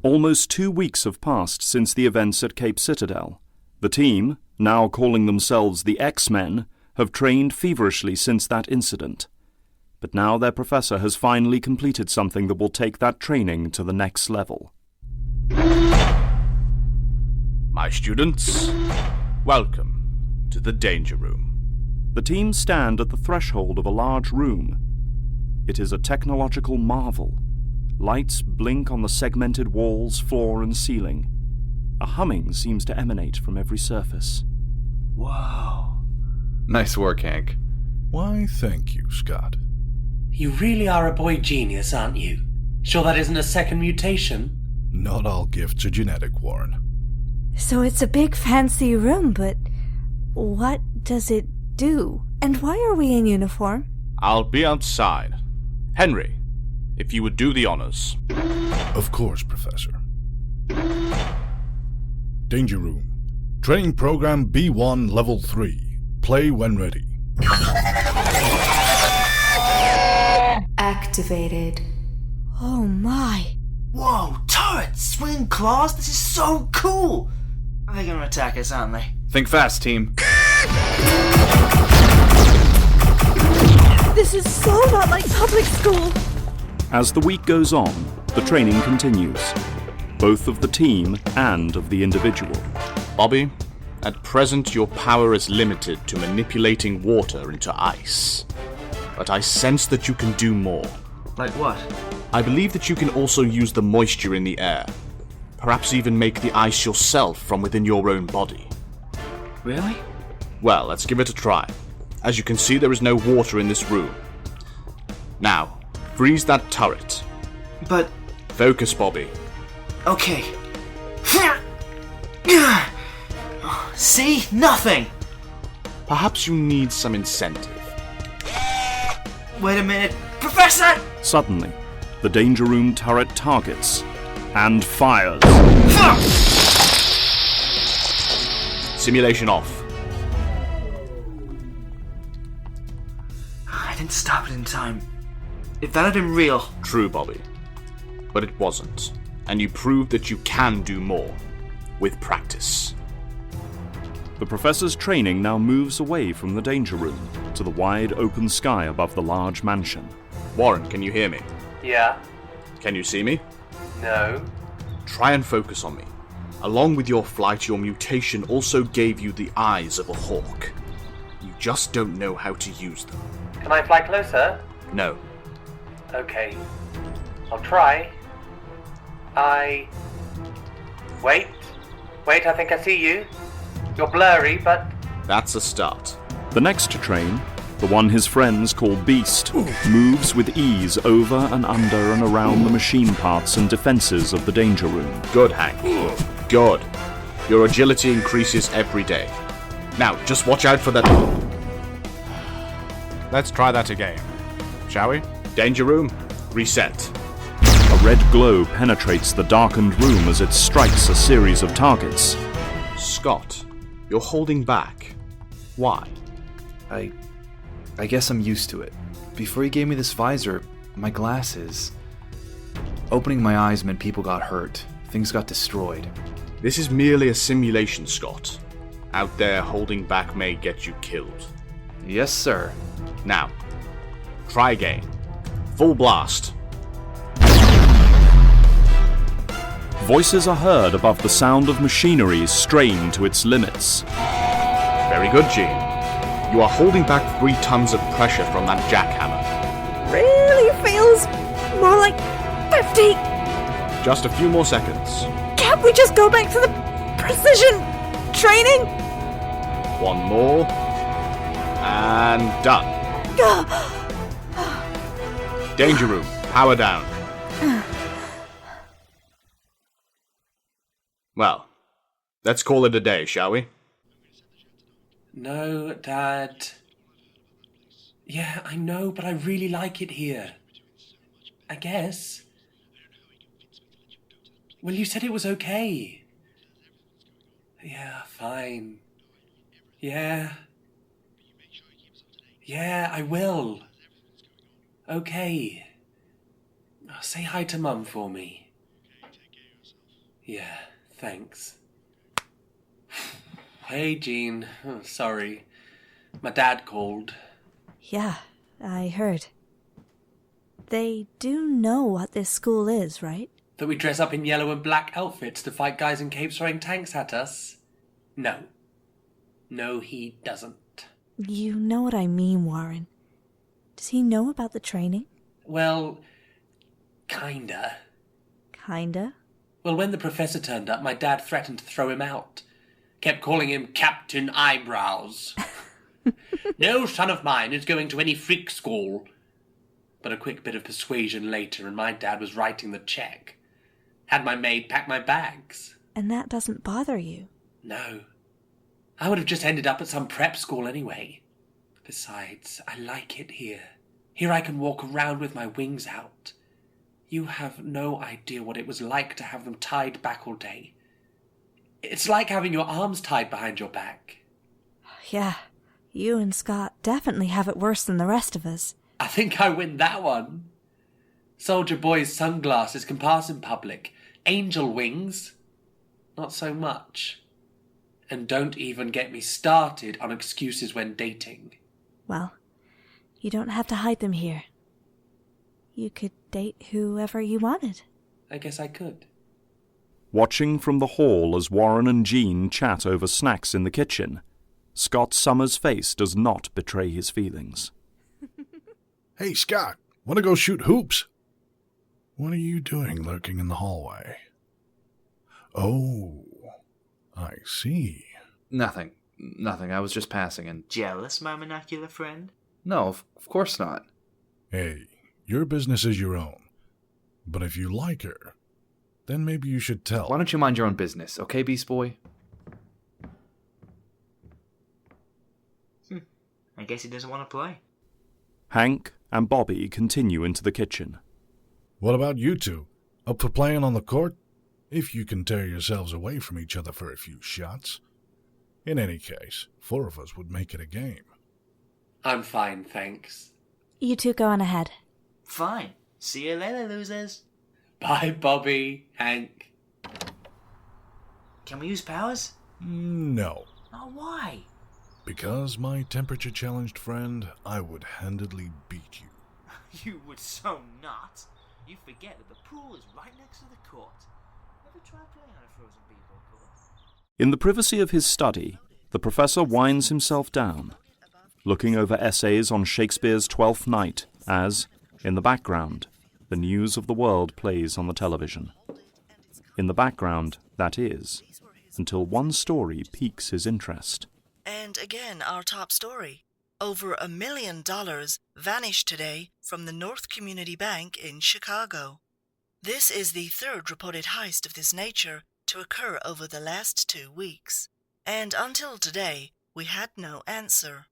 Almost 2 weeks have passed since the events at Cape Citadel. The team, now calling themselves the X-Men, have trained feverishly since that incident. But now their professor has finally completed something that will take that training to the next level. My students, welcome to the Danger Room. The team stand at the threshold of a large room. It is a technological marvel. Lights blink on the segmented walls, floor, and ceiling. A humming seems to emanate from every surface. Wow. Nice work, Hank. Why, thank you, Scott. You really are a boy genius, aren't you? Sure that isn't a second mutation? Not all gifts are genetic, Warren. So it's a big fancy room, but what does it do? And why are we in uniform? I'll be outside. Henry, if you would do the honors. Of course, Professor. Danger Room. Training Program B1 Level 3. Play when ready. Activated. Oh my. Whoa, turrets! Swinging claws? This is so cool! They're gonna attack us, aren't they? Think fast, team. This is so not like public school. As the week goes on, the training continues, both of the team and of the individual. Bobby, at present your power is limited to manipulating water into ice. But I sense that you can do more. Like what? I believe that you can also use the moisture in the air. Perhaps even make the ice yourself from within your own body. Really? Well, let's give it a try. As you can see, there is no water in this room. Now, freeze that turret. But... Focus, Bobby. Okay. See? Nothing! Perhaps you need some incentive. Wait a minute. Professor! Suddenly, the Danger Room turret targets and fires. Simulation off. I didn't stop it in time. If that had been real... True, Bobby. But it wasn't. And you proved that you can do more. With practice. The professor's training now moves away from the Danger Room to the wide open sky above the large mansion. Warren, can you hear me? Yeah. Can you see me? No. Try and focus on me. Along with your flight, your mutation also gave you the eyes of a hawk. You just don't know how to use them. Can I fly closer? No. Okay. I'll try. Wait, I think I see you. You're blurry, but... That's a start. The next train, the one his friends call Beast, moves with ease over and under and around the machine parts and defenses of the Danger Room. Good, Hank. Good. Your agility increases every day. Now, just watch out for that... Let's try that again, shall we? Danger Room, reset. A red glow penetrates the darkened room as it strikes a series of targets. Scott, you're holding back. Why? I guess I'm used to it. Before he gave me this visor, my glasses... Opening my eyes meant people got hurt. Things got destroyed. This is merely a simulation, Scott. Out there, holding back may get you killed. Yes, sir. Now, try again. Full blast. Voices are heard above the sound of machinery strained to its limits. Very good, Gene. You are holding back 3 tons of pressure from that jackhammer. Really feels more like 50. Just a few more seconds. Can't we just go back to the precision training? 1 more. And done. Danger Room, power down. Well, let's call it a day, shall we? No, Dad. Yeah, I know, but I really like it here. I guess. Well, you said it was okay. Yeah, fine. Yeah. Yeah, I will. Okay. Say hi to Mum for me. Yeah, thanks. Hey, Jean. Oh, sorry. My dad called. Yeah, I heard. They do know what this school is, right? That we dress up in yellow and black outfits to fight guys in capes throwing tanks at us? No. No, he doesn't. You know what I mean, Warren. Does he know about the training? Well, kinda. Kinda? Well, when the professor turned up, my dad threatened to throw him out. Kept calling him Captain Eyebrows. No son of mine is going to any freak school. But a quick bit of persuasion later, and my dad was writing the check. Had my maid pack my bags. And that doesn't bother you? No. I would have just ended up at some prep school anyway. Besides, I like it here. Here I can walk around with my wings out. You have no idea what it was like to have them tied back all day. It's like having your arms tied behind your back. Yeah, you and Scott definitely have it worse than the rest of us. I think I win that one. Soldier boys' sunglasses can pass in public. Angel wings, not so much. And don't even get me started on excuses when dating. Well, you don't have to hide them here. You could date whoever you wanted. I guess I could. Watching from the hall as Warren and Jean chat over snacks in the kitchen, Scott Summers' face does not betray his feelings. Hey, Scott, want to go shoot hoops? What are you doing lurking in the hallway? Oh, I see. Nothing. I was just passing and... Jealous, my monocular friend? No, of course not. Hey, your business is your own. But if you like her, then maybe you should tell. Why don't you mind your own business, okay, Beast Boy? I guess he doesn't want to play. Hank and Bobby continue into the kitchen. What about you two? Up for playing on the court? If you can tear yourselves away from each other for a few shots. In any case, 4 of us would make it a game. I'm fine, thanks. You two go on ahead. Fine. See you later, losers. Bye, Bobby, Hank. Can we use powers? No. Oh, why? Because, my temperature-challenged friend, I would handedly beat you. You would so not. You forget that the pool is right next to the court. Never try playing on a frozen b-ball court. In the privacy of his study, the professor winds himself down, looking over essays on Shakespeare's Twelfth Night as, in the background, the news of the world plays on the television. In the background, that is, until one story piques his interest. And again, our top story. Over $1 million vanished today from the North Community Bank in Chicago. This is the third reported heist of this nature to occur over the last 2 weeks. And until today, we had no answer.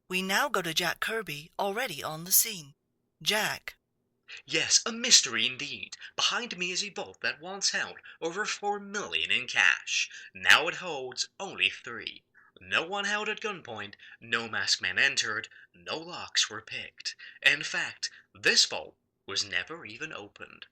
We now go to Jack Kirby, already on the scene. Jack. Yes, a mystery indeed. Behind me is a vault that once held over $4 million in cash. Now it holds only 3. No one held at gunpoint, no masked man entered, no locks were picked. In fact, this vault was never even opened.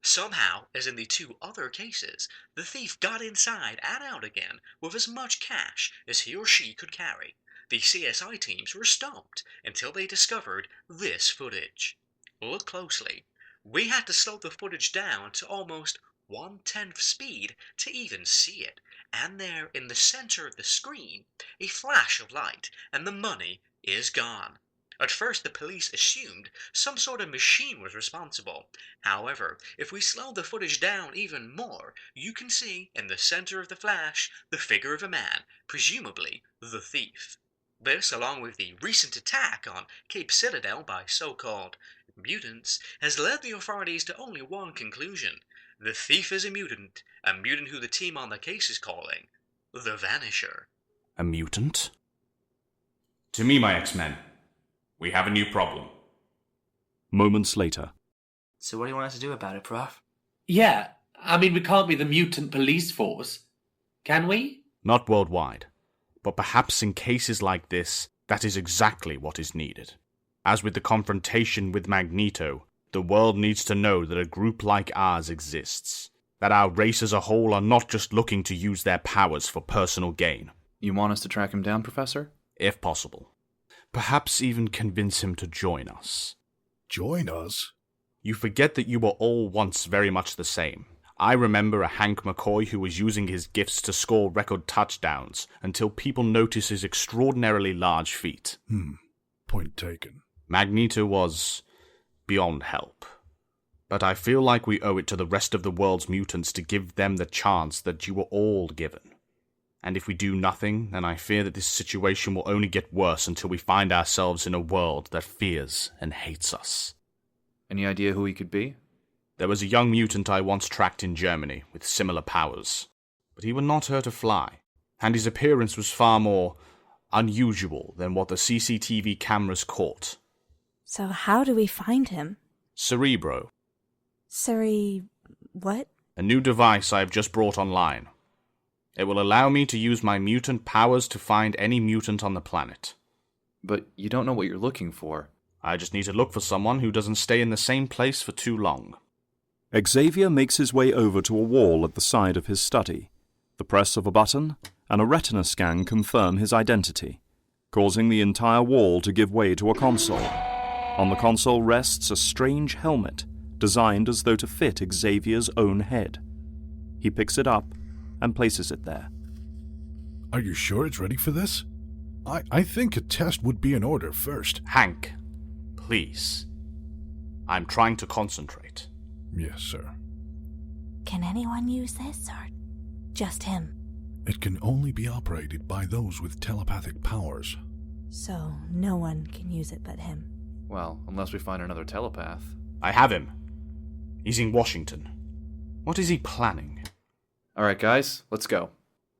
Somehow, as in the 2 other cases, the thief got inside and out again with as much cash as he or she could carry. The CSI teams were stumped until they discovered this footage. Look closely. We had to slow the footage down to almost 1/10 speed to even see it. And there, in the center of the screen, a flash of light, and the money is gone. At first, the police assumed some sort of machine was responsible. However, if we slow the footage down even more, you can see, in the center of the flash, the figure of a man, presumably the thief. This, along with the recent attack on Cape Citadel by so-called mutants, has led the authorities to only one conclusion. The thief is a mutant who the team on the case is calling the Vanisher. A mutant? To me, my X-Men, we have a new problem. Moments later. So what do you want us to do about it, Prof? Yeah, I mean, we can't be the mutant police force. Can we? Not worldwide, but perhaps in cases like this, that is exactly what is needed. As with the confrontation with Magneto, the world needs to know that a group like ours exists. That our race as a whole are not just looking to use their powers for personal gain. You want us to track him down, Professor? If possible. Perhaps even convince him to join us. Join us? You forget that you were all once very much the same. I remember a Hank McCoy who was using his gifts to score record touchdowns until people noticed his extraordinarily large feet. Point taken. Magneto was beyond help. But I feel like we owe it to the rest of the world's mutants to give them the chance that you were all given. And if we do nothing, then I fear that this situation will only get worse until we find ourselves in a world that fears and hates us. Any idea who he could be? There was a young mutant I once tracked in Germany with similar powers, but he would not hurt a fly, and his appearance was far more unusual than what the CCTV cameras caught. So how do we find him? Cerebro. What? A new device I have just brought online. It will allow me to use my mutant powers to find any mutant on the planet. But you don't know what you're looking for. I just need to look for someone who doesn't stay in the same place for too long. Xavier makes his way over to a wall at the side of his study. The press of a button and a retina scan confirm his identity, causing the entire wall to give way to a console. On the console rests a strange helmet, designed as though to fit Xavier's own head. He picks it up and places it there. Are you sure it's ready for this? I think a test would be in order first. Hank, please. I'm trying to concentrate. Yes, sir. Can anyone use this, or just him? It can only be operated by those with telepathic powers. So no one can use it but him. Well, unless we find another telepath. I have him. He's in Washington. What is he planning? Alright, guys, let's go.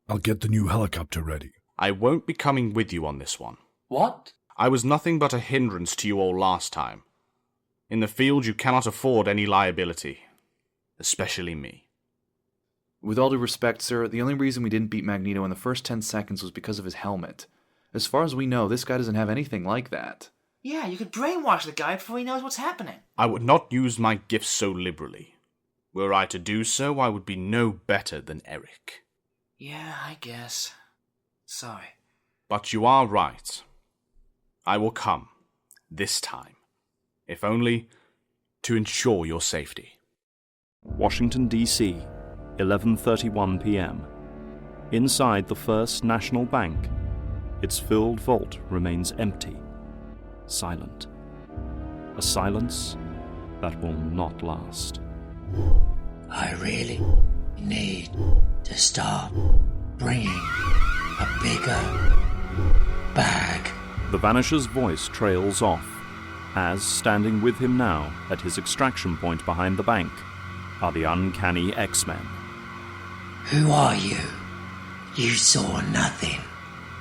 I'll get the new helicopter ready. I won't be coming with you on this one. What? I was nothing but a hindrance to you all last time. In the field, you cannot afford any liability. Especially me. With all due respect, sir, the only reason we didn't beat Magneto in the first 10 seconds was because of his helmet. As far as we know, this guy doesn't have anything like that. Yeah, you could brainwash the guy before he knows what's happening. I would not use my gifts so liberally. Were I to do so, I would be no better than Eric. Yeah, I guess. Sorry. But you are right. I will come. This time. If only to ensure your safety. Washington, D.C., 11:31 p.m. Inside the First National Bank, its filled vault remains empty, silent. A silence that will not last. I really need to start bringing a bigger bag. The Vanisher's voice trails off, as standing with him now at his extraction point behind the bank are the uncanny X-Men. Who are you? You saw nothing.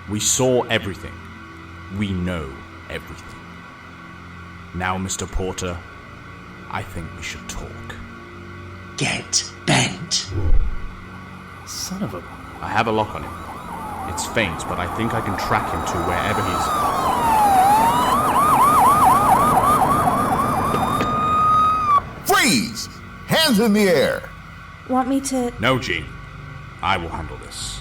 We saw everything. We know everything. Now, Mr. Porter, I think we should talk. Get bent. Son of a... I have a lock on him. It's faint, but I think I can track him to wherever he's... Freeze! Hands in the air! Want me to... No, Jean. I will handle this.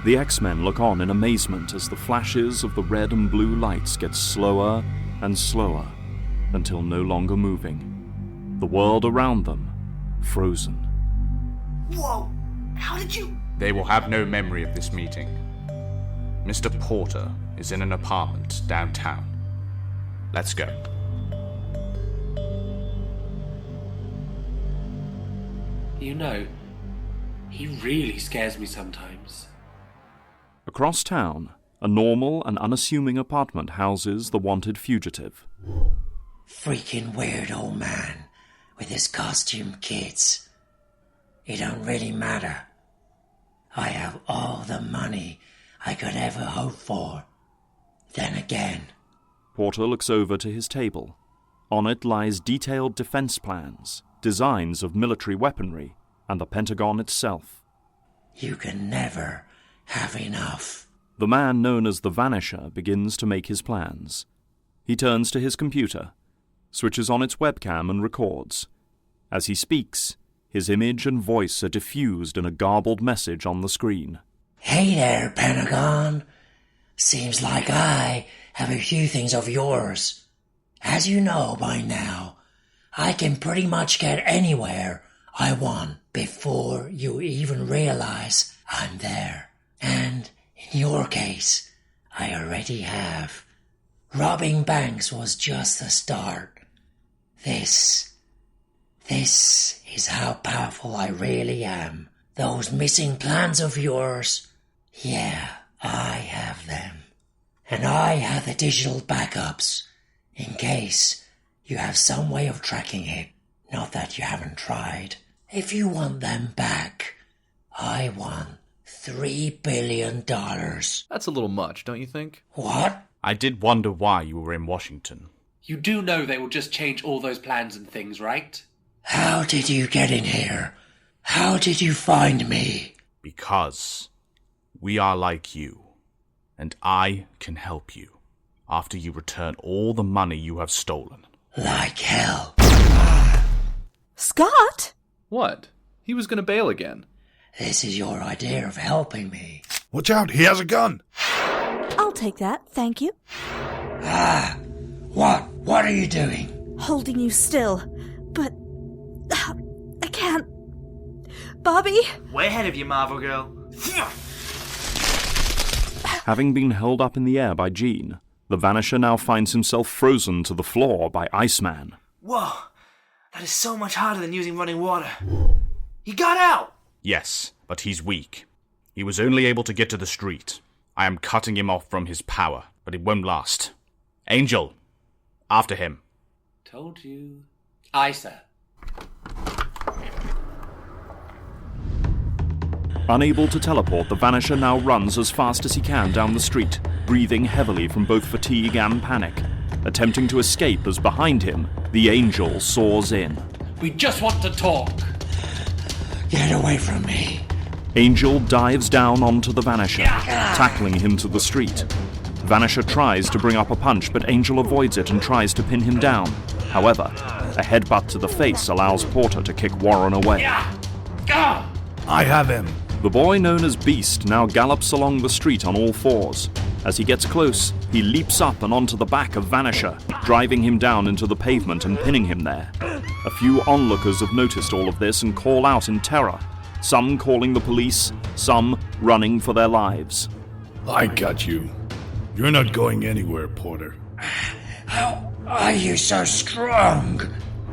The X-Men look on in amazement as the flashes of the red and blue lights get slower and slower until no longer moving. The world around them, frozen. Whoa! How did you... They will have no memory of this meeting. Mr. Porter is in an apartment downtown. Let's go. You know, he really scares me sometimes. Across town, a normal and unassuming apartment houses the wanted fugitive. Freaking weird old man with his costume kids. It don't really matter. I have all the money I could ever hope for. Then again... Porter looks over to his table. On it lies detailed defense plans, designs of military weaponry, and the Pentagon itself. You can never have enough. The man known as the Vanisher begins to make his plans. He turns to his computer, switches on its webcam and records. As he speaks, his image and voice are diffused in a garbled message on the screen. Hey there, Pentagon. Seems like I have a few things of yours. As you know by now, I can pretty much get anywhere I want before you even realize I'm there. And in your case, I already have. Robbing banks was just the start. This is how powerful I really am. Those missing plans of yours, yeah, I have them. And I have the digital backups, in case you have some way of tracking it. Not that you haven't tried. If you want them back, I want $3 billion. That's a little much, don't you think? What? I did wonder why you were in Washington. You do know they will just change all those plans and things, right? How did you get in here? How did you find me? Because we are like you, and I can help you after you return all the money you have stolen. Like hell. Scott? What? He was gonna bail again. This is your idea of helping me. Watch out, he has a gun! I'll take that, thank you. What are you doing? Holding you still, but I can't. Bobby? Way ahead of you, Marvel Girl. Having been held up in the air by Jean, the Vanisher now finds himself frozen to the floor by Iceman. Whoa, that is so much harder than using running water. He got out! Yes, but he's weak. He was only able to get to the street. I am cutting him off from his power, but it won't last. Angel, after him. Told you. Aye, sir. Unable to teleport, the Vanisher now runs as fast as he can down the street, breathing heavily from both fatigue and panic, attempting to escape as behind him, the Angel soars in. We just want to talk. Get away from me. Angel dives down onto the Vanisher, tackling him to the street. Vanisher tries to bring up a punch, but Angel avoids it and tries to pin him down. However, a headbutt to the face allows Porter to kick Warren away. I have him. The boy known as Beast now gallops along the street on all fours. As he gets close, he leaps up and onto the back of Vanisher, driving him down into the pavement and pinning him there. A few onlookers have noticed all of this and call out in terror, some calling the police, some running for their lives. I got you. You're not going anywhere, Porter. How are you so strong?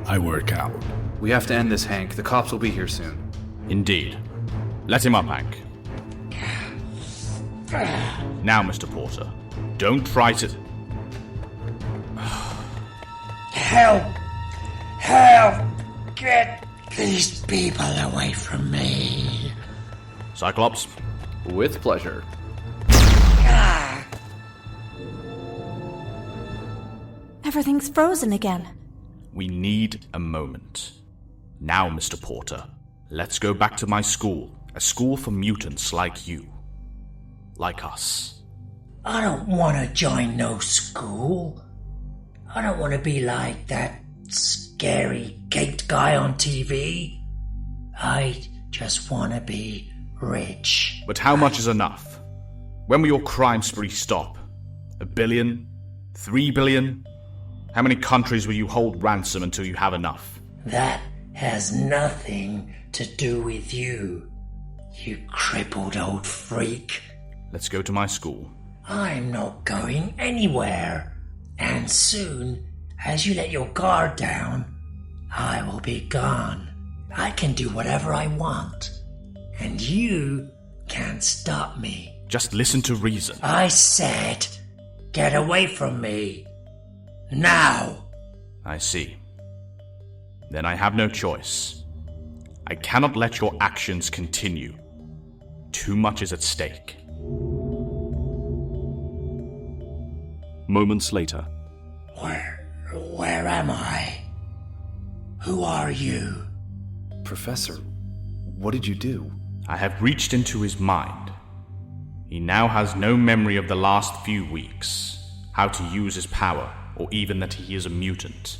I work out. We have to end this, Hank. The cops will be here soon. Indeed. Let him up, Hank. Now, Mr. Porter, don't try to... Help! Help! Get these people away from me. Cyclops? With pleasure. Everything's frozen again. We need a moment. Now, Mr. Porter, let's go back to my school. A school for mutants like you. Like us. I don't want to join no school. I don't want to be like that scary caked guy on TV. I just want to be rich. But how much is enough? When will your crime spree stop? 1 billion? 3 billion? How many countries will you hold ransom until you have enough? That has nothing to do with you, you crippled old freak. Let's go to my school. I'm not going anywhere. And soon, as you let your guard down, I will be gone. I can do whatever I want. And you can't stop me. Just listen to reason. I said, get away from me. Now! I see. Then I have no choice. I cannot let your actions continue. Too much is at stake. Moments later. Where am I? Who are you? Professor, what did you do? I have reached into his mind. He now has no memory of the last few weeks, how to use his power, or even that he is a mutant.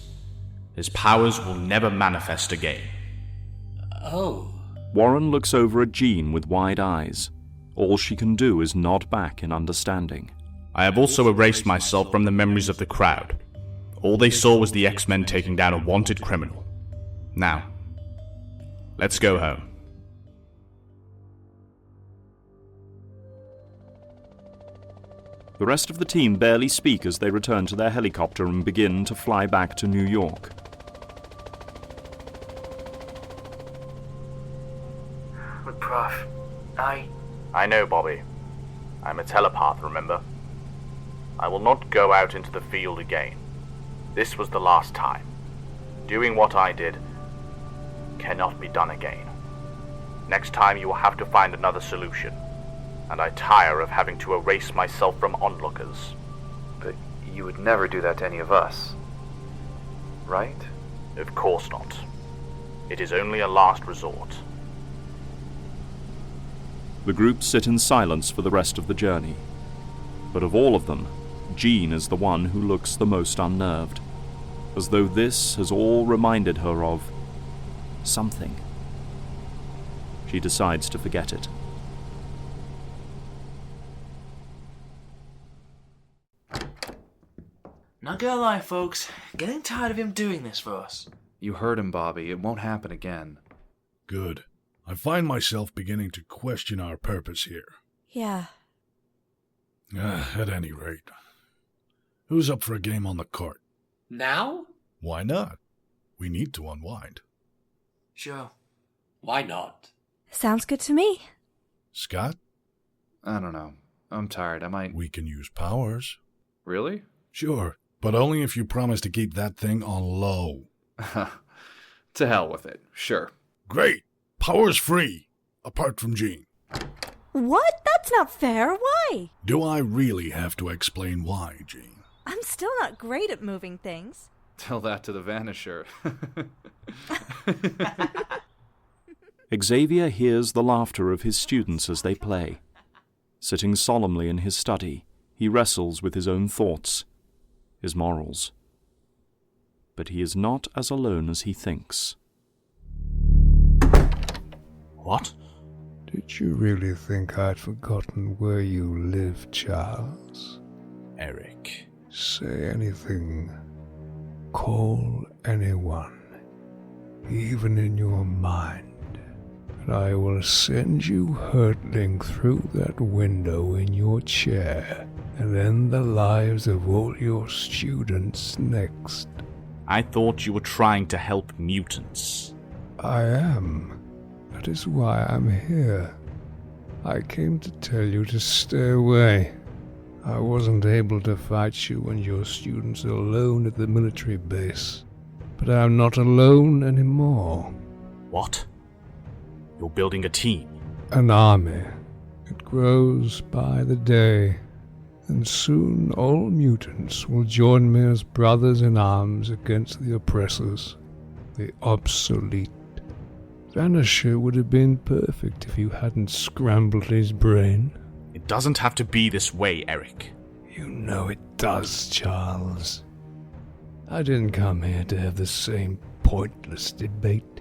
His powers will never manifest again. Oh. Warren looks over at Jean with wide eyes. All she can do is nod back in understanding. I have also erased myself from the memories of the crowd. All they saw was the X-Men taking down a wanted criminal. Now, let's go home. The rest of the team barely speak as they return to their helicopter and begin to fly back to New York. But Prof, I know, Bobby. I'm a telepath, remember? I will not go out into the field again. This was the last time. Doing what I did cannot be done again. Next time you will have to find another solution, and I tire of having to erase myself from onlookers. But you would never do that to any of us, right? Of course not. It is only a last resort. The group sit in silence for the rest of the journey. But of all of them, Jean is the one who looks the most unnerved, as though this has all reminded her of something. She decides to forget it. Not gonna lie, folks, getting tired of him doing this for us. You heard him, Bobby. It won't happen again. Good. I find myself beginning to question our purpose here. Yeah. At any rate, who's up for a game on the court? Now? Why not? We need to unwind. Sure. Why not? Sounds good to me. Scott? I don't know. I'm tired. I might... We can use powers. Really? Sure, but only if you promise to keep that thing on low. To hell with it. Sure. Great. Powers free. Apart from Jean. What? That's not fair. Why? Do I really have to explain why, Jean? I'm still not great at moving things. Tell that to the Vanisher. Xavier hears the laughter of his students as they play. Sitting solemnly in his study, he wrestles with his own thoughts, his morals. But he is not as alone as he thinks. What? Did you really think I'd forgotten where you live, Charles? Eric. Say anything. Call anyone. Even in your mind. And I will send you hurtling through that window in your chair and end the lives of all your students next. I thought you were trying to help mutants. I am. That is why I'm here. I came to tell you to stay away. I wasn't able to fight you and your students alone at the military base. But I'm not alone anymore. What? You're building a team? An army. It grows by the day. And soon all mutants will join me as brothers in arms against the oppressors, the obsolete. Vanisher would have been perfect if you hadn't scrambled his brain. It doesn't have to be this way, Eric. You know it does, Charles. I didn't come here to have the same pointless debate.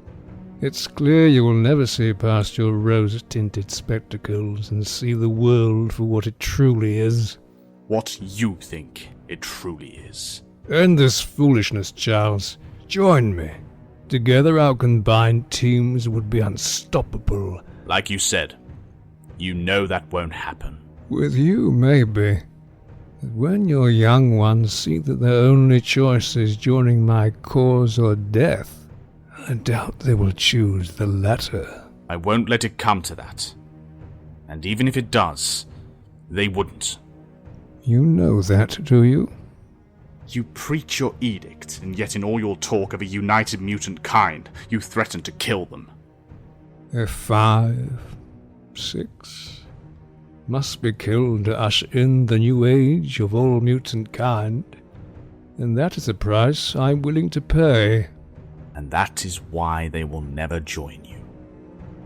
It's clear you will never see past your rose-tinted spectacles and see the world for what it truly is. What you think it truly is. End this foolishness, Charles. Join me. Together our combined teams would be unstoppable. Like you said, you know that won't happen. With you, maybe. But when your young ones see that their only choice is joining my cause or death, I doubt they will choose the latter. I won't let it come to that. And even if it does, they wouldn't. You know that, do you? You preach your edict, and yet in all your talk of a united mutant kind, you threaten to kill them. If 5, 6 must be killed to usher in the new age of all mutant kind, then that is a price I'm willing to pay. And that is why they will never join you.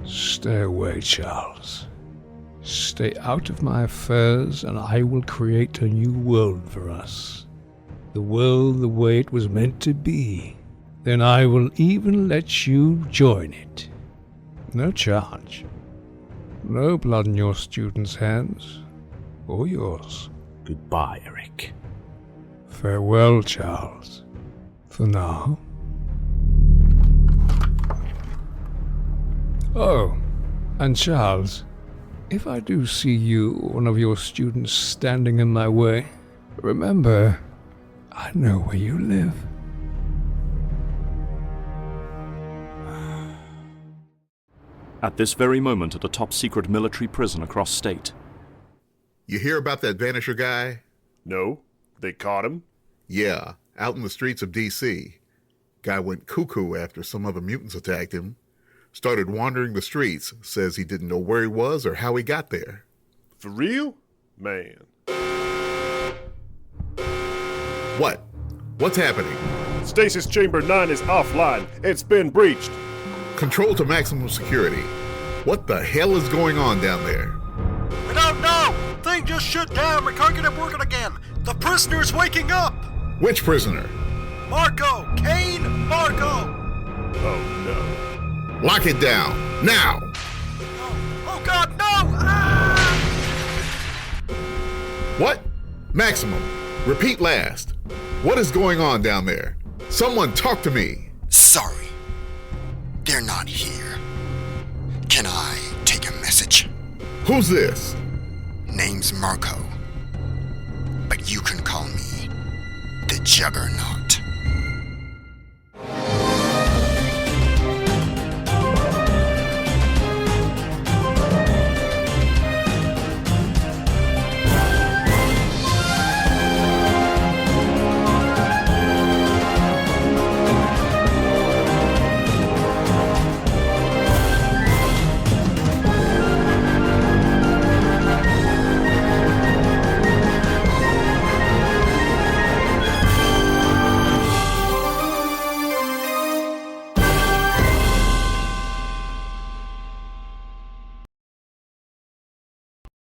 Stay away, Charles. Stay out of my affairs, and I will create a new world for us. The world the way it was meant to be. then I will even let you join it. No charge. No blood in your students' hands, or yours. Goodbye, Eric. Farewell, Charles. For now. Oh, and Charles, if I do see you or one of your students standing in my way, remember, I know where you live. At this very moment at a top-secret military prison across state. You hear about that Vanisher guy? No. They caught him? Yeah, out in the streets of D.C. Guy went cuckoo after some other mutants attacked him. Started wandering the streets, says he didn't know where he was or how he got there. For real? Man. What? What's happening? Stasis Chamber 9 is offline. It's been breached. Control to maximum security. What the hell is going on down there? We don't know! Thing just shut down. We can't get it working again. The prisoner's waking up! Which prisoner? Marco! Kane Marco! Oh no. Lock it down, now! Oh God, no! Ah! What? Maximum. Repeat last. What is going on down there? Someone talk to me. Sorry. They're not here. Can I take a message? Who's this? Name's Marco. But you can call me the Juggernaut.